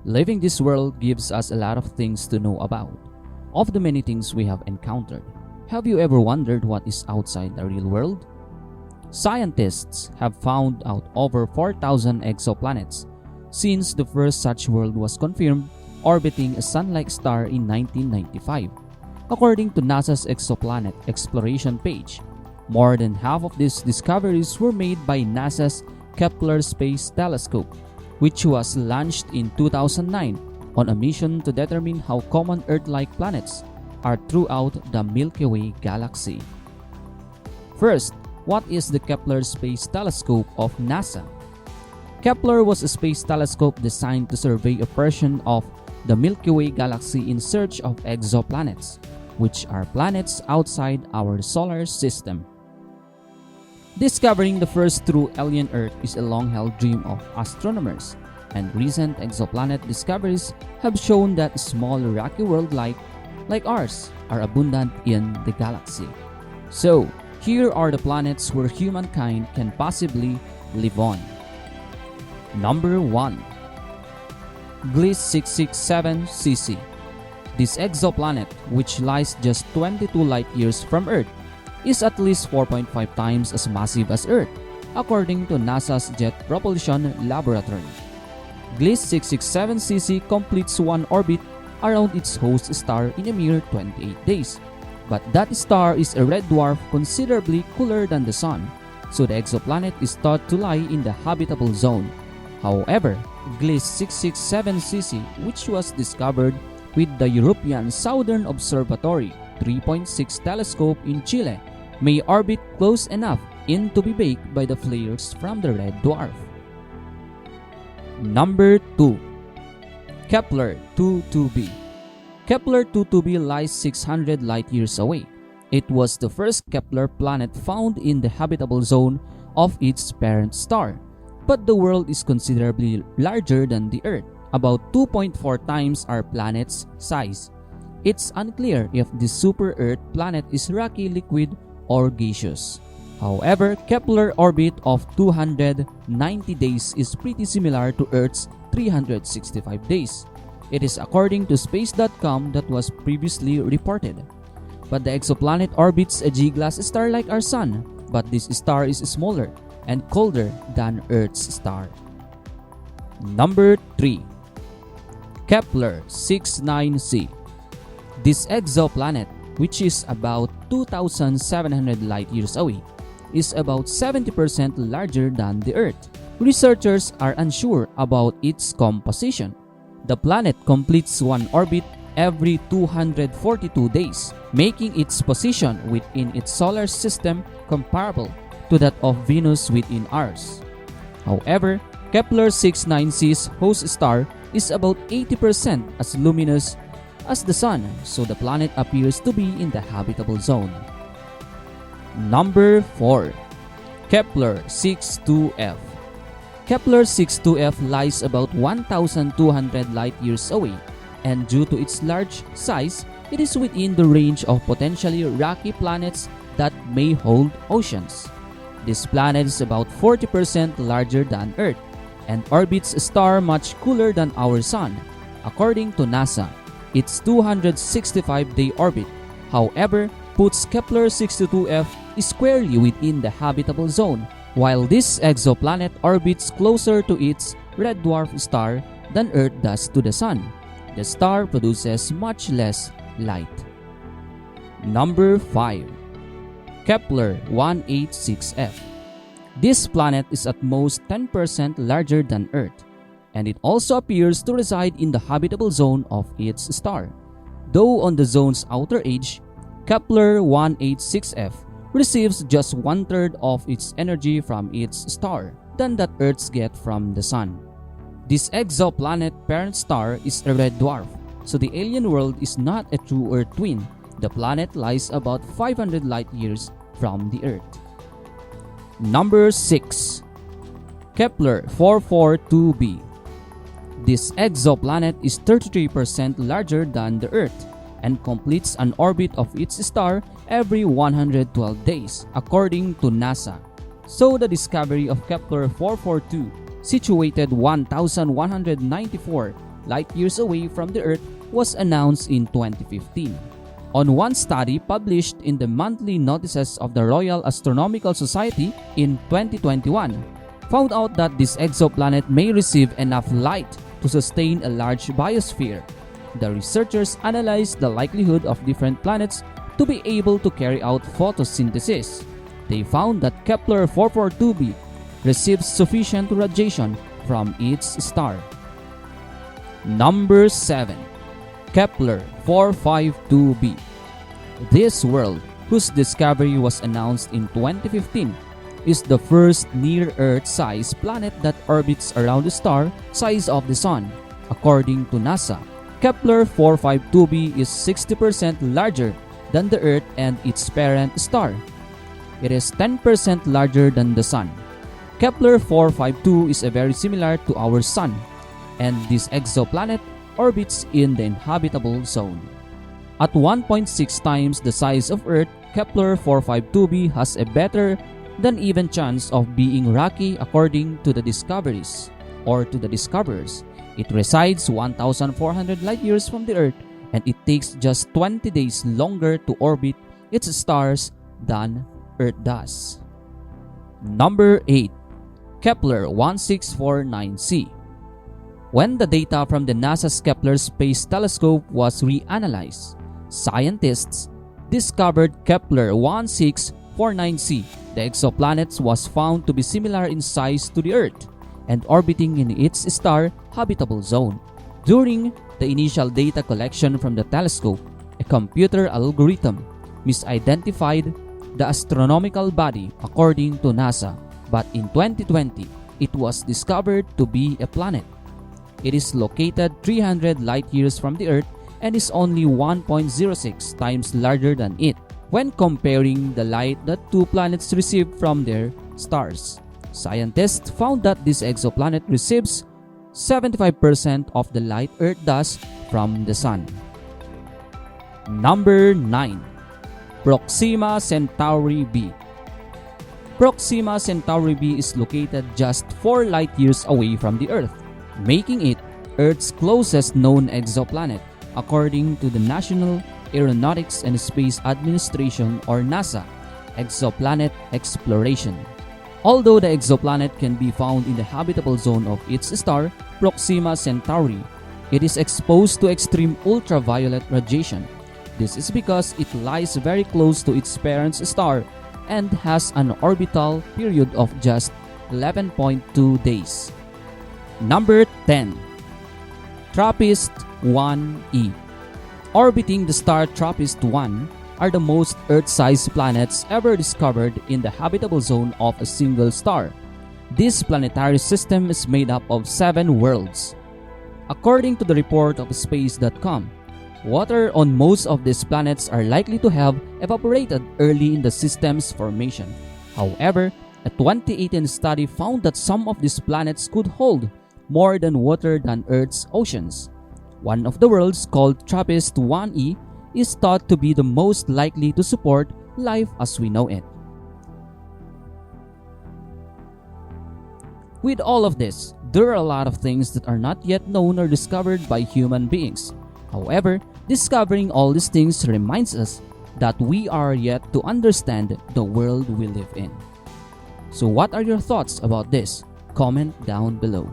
Living this world gives us a lot of things to know about. Of the many things we have encountered, have you ever wondered what is outside the real world? Scientists have found out over 4,000 exoplanets since the first such world was confirmed orbiting a sun-like star in 1995. According to NASA's exoplanet exploration page, more than half of these discoveries were made by NASA's Kepler space telescope, which was launched in 2009 on a mission to determine how common Earth-like planets are throughout the Milky Way galaxy. First, what is the Kepler Space Telescope of NASA? Kepler was a space telescope designed to survey a portion of the Milky Way galaxy in search of exoplanets, which are planets outside our solar system. Discovering the first true alien Earth is a long-held dream of astronomers, and recent exoplanet discoveries have shown that small rocky worlds like ours are abundant in the galaxy. So, here are the planets where humankind can possibly live on. Number 1. Gliese 667cc. This exoplanet, which lies just 22 light-years from Earth, is at least 4.5 times as massive as Earth, according to NASA's Jet Propulsion Laboratory. Gliese 667cc completes one orbit around its host star in a mere 28 days. But that star is a red dwarf considerably cooler than the Sun, so the exoplanet is thought to lie in the habitable zone. However, Gliese 667cc, which was discovered with the European Southern Observatory 3.6 telescope in Chile, may orbit close enough in to be baked by the flares from the red dwarf. Number 2. Kepler 22b. Kepler 22b lies 600 light-years away. It was the first Kepler planet found in the habitable zone of its parent star, but the world is considerably larger than the Earth, about 2.4 times our planet's size. It's unclear if this super-Earth planet is rocky, liquid, or gaseous. However, Kepler's orbit of 290 days is pretty similar to Earth's 365 days. It is according to Space.com that was previously reported. But the exoplanet orbits a G-glass star like our Sun, but this star is smaller and colder than Earth's star. Number 3. Kepler 69c. This exoplanet, which is about 2,700 light-years away, is about 70% larger than the Earth. Researchers are unsure about its composition. The planet completes one orbit every 242 days, making its position within its solar system comparable to that of Venus within ours. However, Kepler 69c's host star is about 80% as luminous as the Sun, so the planet appears to be in the habitable zone. Number 4. Kepler 62f. Kepler 62f lies about 1,200 light-years away, and due to its large size, it is within the range of potentially rocky planets that may hold oceans. This planet is about 40% larger than Earth and orbits a star much cooler than our Sun. According to NASA, its 265-day orbit, however, puts Kepler 62f squarely within the habitable zone, while this exoplanet orbits closer to its red dwarf star than Earth does to the Sun. The star produces much less light. Number 5. Kepler 186f. This planet is at most 10% larger than Earth, and it also appears to reside in the habitable zone of its star. Though on the zone's outer edge, Kepler 186f receives just one-third of its energy from its star than that Earth's get from the Sun. This exoplanet parent star is a red dwarf, so the alien world is not a true Earth twin. The planet lies about 500 light-years from the Earth. Number 6. Kepler 442b. This exoplanet is 33% larger than the Earth and completes an orbit of its star every 112 days, according to NASA. So the discovery of Kepler 442, situated 1,194 light-years away from the Earth was announced in 2015. On one study published in the monthly notices of the Royal Astronomical Society in 2021, found out that this exoplanet may receive enough light to sustain a large biosphere. The researchers analyzed the likelihood of different planets to be able to carry out photosynthesis. They found that Kepler 442b receives sufficient radiation from its star. Number 7. Kepler 452b. This world, whose discovery was announced in 2015, is the first near-Earth-sized planet that orbits around the star size of the Sun. According to NASA, Kepler 452b is 60% larger than the Earth and its parent star. It is 10% larger than the Sun. Kepler 452 is very similar to our Sun, and this exoplanet orbits in the inhabitable zone. At 1.6 times the size of Earth, Kepler 452b has a better than even chance of being rocky according to the discoverers. It resides 1,400 light-years from the Earth, and it takes just 20 days longer to orbit its stars than Earth does. Number 8. Kepler 1649c. When the data from the NASA's Kepler Space Telescope was reanalyzed, scientists discovered Kepler 1649c. The exoplanet was found to be similar in size to the Earth and orbiting in its star habitable zone. During the initial data collection from the telescope, a computer algorithm misidentified the astronomical body according to NASA, but in 2020, it was discovered to be a planet. It is located 300 light-years from the Earth and is only 1.06 times larger than it when comparing the light that two planets receive from their stars. Scientists found that this exoplanet receives 75% of the light Earth does from the Sun. Number 9. Proxima Centauri B. Proxima Centauri B is located just 4 light-years away from the Earth, making it Earth's closest known exoplanet, according to the National Aeronautics and Space Administration or NASA Exoplanet Exploration. Although the exoplanet can be found in the habitable zone of its star, Proxima Centauri, it is exposed to extreme ultraviolet radiation. This is because it lies very close to its parent star and has an orbital period of just 11.2 days. Number 10. Trappist 1e. Orbiting the star Trappist 1 are the most Earth-sized planets ever discovered in the habitable zone of a single star. This planetary system is made up of 7 worlds. According to the report of Space.com, water on most of these planets are likely to have evaporated early in the system's formation. However, a 2018 study found that some of these planets could hold more than water than Earth's oceans. One of the worlds, called Trappist 1e, is thought to be the most likely to support life as we know it. With all of this, there are a lot of things that are not yet known or discovered by human beings. However, discovering all these things reminds us that we are yet to understand the world we live in. So what are your thoughts about this? Comment down below.